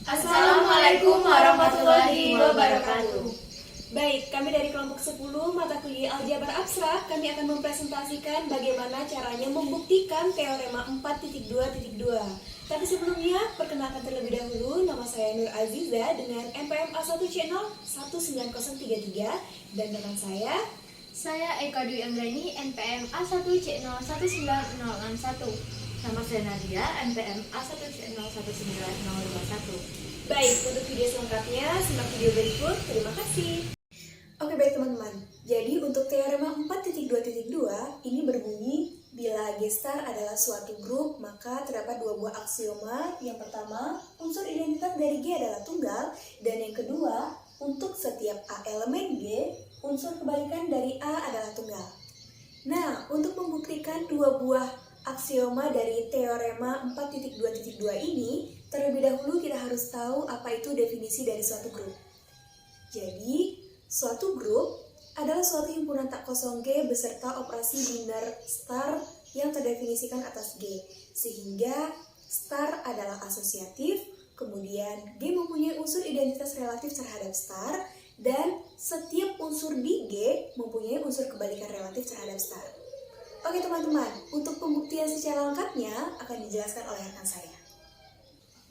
Assalamualaikum warahmatullahi wabarakatuh. Baik, kami dari kelompok 10 mata kuliah Aljabar Abstrak, kami akan mempresentasikan bagaimana caranya membuktikan teorema 4.2.2. Tapi sebelumnya, perkenalkan terlebih dahulu, nama saya Nur Aziza dengan NPM A1 channel 19033 dan rekan Saya Eka Dwi Anggreni, NPM A1 C0 19061. Nama saya Nadia, NPM A1 C0 19021. Baik, untuk video selengkapnya, simak video berikut. Terima kasih. Oke baik teman-teman, jadi untuk teorema 4.2.2 ini berbunyi bila G star adalah suatu grup maka terdapat dua buah aksioma. Yang pertama, unsur identitas dari G adalah tunggal, dan yang kedua, untuk setiap A elemen G, unsur kebalikan dari A adalah tunggal. Nah, untuk membuktikan dua buah aksioma dari teorema 4.2.2 ini, terlebih dahulu kita harus tahu apa itu definisi dari suatu grup. Jadi, suatu grup adalah suatu himpunan tak kosong G beserta operasi biner star yang terdefinisikan atas G, sehingga star adalah asosiatif, kemudian G mempunyai unsur identitas relatif terhadap star, dan setiap unsur di G mempunyai unsur kebalikan relatif terhadap star. Oke teman-teman, untuk pembuktian secara lengkapnya akan dijelaskan oleh rekan saya.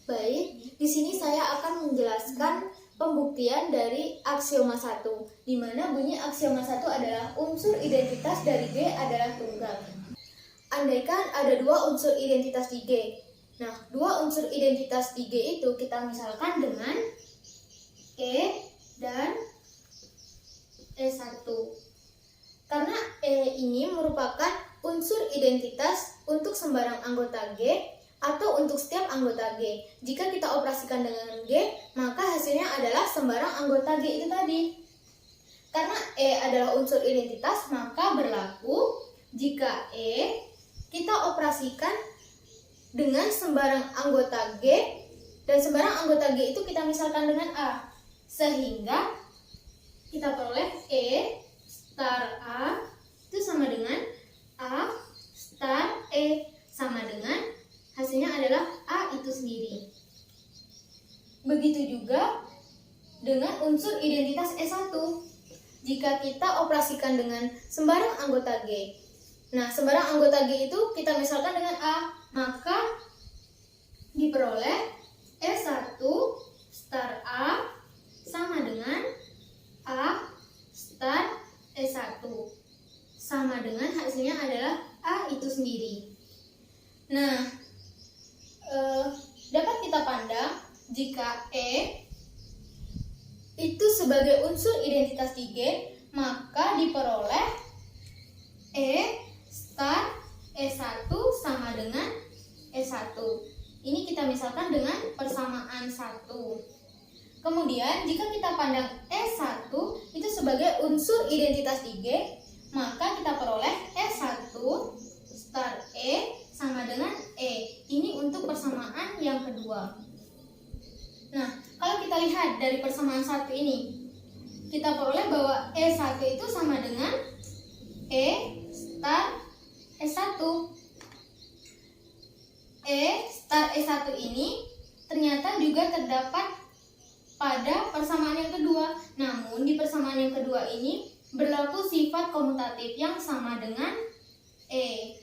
Baik, di sini saya akan menjelaskan pembuktian dari aksioma 1, di mana bunyi aksioma 1 adalah unsur identitas dari G adalah tunggal. Andaikan ada dua unsur identitas di G. Nah, dua unsur identitas di G itu kita misalkan dengan E dan E1. Karena E ini merupakan unsur identitas untuk sembarang anggota G atau untuk setiap anggota G. Jika kita operasikan dengan G, maka hasilnya adalah sembarang anggota G itu tadi. Karena E adalah unsur identitas, maka berlaku jika E kita operasikan dengan sembarang anggota G, dan sembarang anggota G itu kita misalkan dengan A. Sehingga kita peroleh E star A itu sama dengan A star E, sama dengan hasilnya adalah A itu sendiri. Begitu juga dengan unsur identitas E1. Jika kita operasikan dengan sembarang anggota G. Nah, sembarang anggota G itu kita misalkan dengan A, maka diperoleh E1 star A sama dengan A star E1. Sama dengan hasilnya adalah A itu sendiri. Nah, dapat kita pandang jika E itu sebagai unsur identitas di G, maka diperoleh E star E1 sama dengan E1. Ini kita misalkan dengan persamaan 1. Kemudian jika kita pandang E1 itu sebagai unsur identitas di G, maka kita peroleh E1 star E sama dengan E. Ini untuk persamaan yang kedua. Nah, kalau kita lihat dari persamaan 1 ini, kita peroleh bahwa E1 itu sama dengan E star E1. E star E1 ini ternyata juga terdapat pada persamaan yang kedua. Namun di persamaan yang kedua ini berlaku sifat komutatif yang sama dengan E.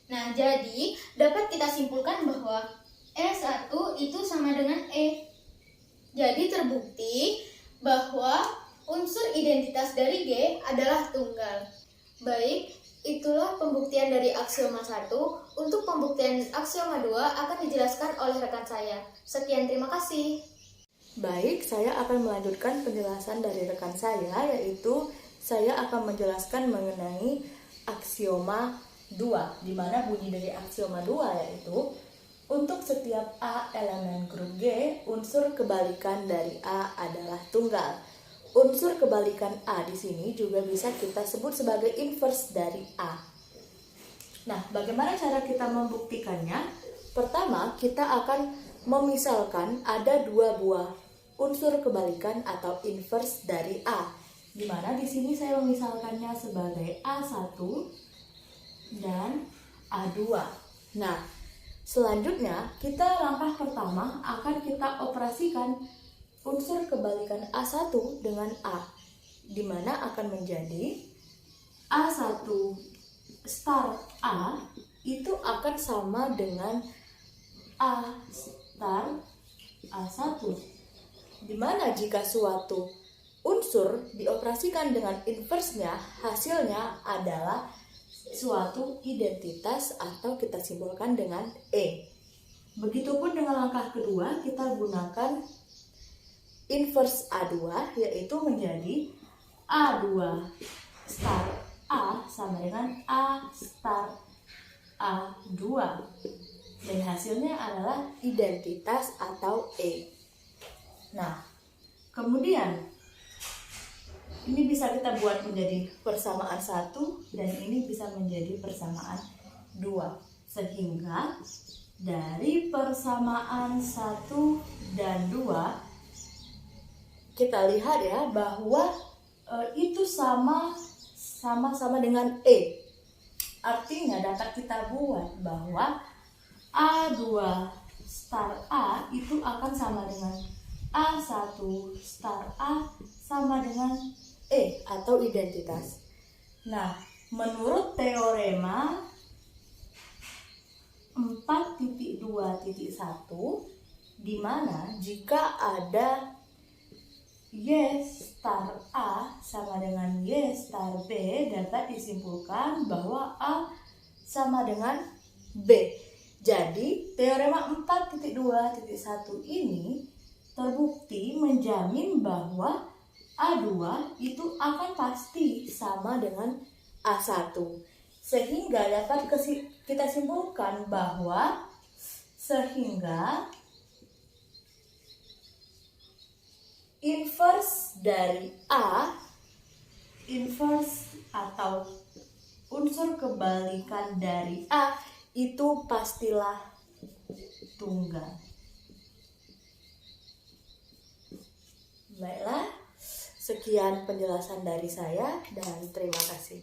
Nah, jadi dapat kita simpulkan bahwa E1 itu sama dengan E. Jadi terbukti bahwa unsur identitas dari G adalah tunggal. Baik, itulah pembuktian dari aksioma 1. Untuk pembuktian aksioma 2 akan dijelaskan oleh rekan saya. Sekian, terima kasih. Baik, saya akan melanjutkan penjelasan dari rekan saya, yaitu saya akan menjelaskan mengenai aksioma 2, di mana bunyi dari aksioma 2 yaitu untuk setiap A elemen grup G, unsur kebalikan dari A adalah tunggal. Unsur kebalikan A di sini juga bisa kita sebut sebagai inverse dari A. Nah, bagaimana cara kita membuktikannya? Pertama, kita akan memisalkan ada dua buah unsur kebalikan atau inverse dari A, di mana di sini saya memisalkannya sebagai A1 dan A2. Nah, Selanjutnya, langkah pertama akan kita operasikan unsur kebalikan A1 dengan A, di mana akan menjadi A1 star A itu akan sama dengan A star A1, di mana jika suatu unsur dioperasikan dengan inversnya, hasilnya adalah suatu identitas atau kita simbolkan dengan E. Begitupun dengan langkah kedua, kita gunakan inverse A2, yaitu menjadi A2 star A sama dengan A star A2, dan hasilnya adalah identitas atau E. Nah, kemudian ini bisa kita buat menjadi persamaan 1 dan ini bisa menjadi persamaan 2. Sehingga dari persamaan 1 dan 2 kita lihat ya bahwa itu sama dengan E. Artinya dapat kita buat bahwa A2 star A itu akan sama dengan A1 star A sama dengan E atau identitas. Nah, menurut teorema 4.2.1, di mana jika ada Y star A sama dengan Y star B, dapat disimpulkan bahwa A sama dengan B. Jadi, teorema 4.2.1 ini terbukti menjamin bahwa A2 itu akan pasti sama dengan A1. Sehingga dapat kita simpulkan bahwa inverse dari A, inverse atau unsur kebalikan dari A itu pastilah tunggal. Baiklah, sekian penjelasan dari saya dan terima kasih.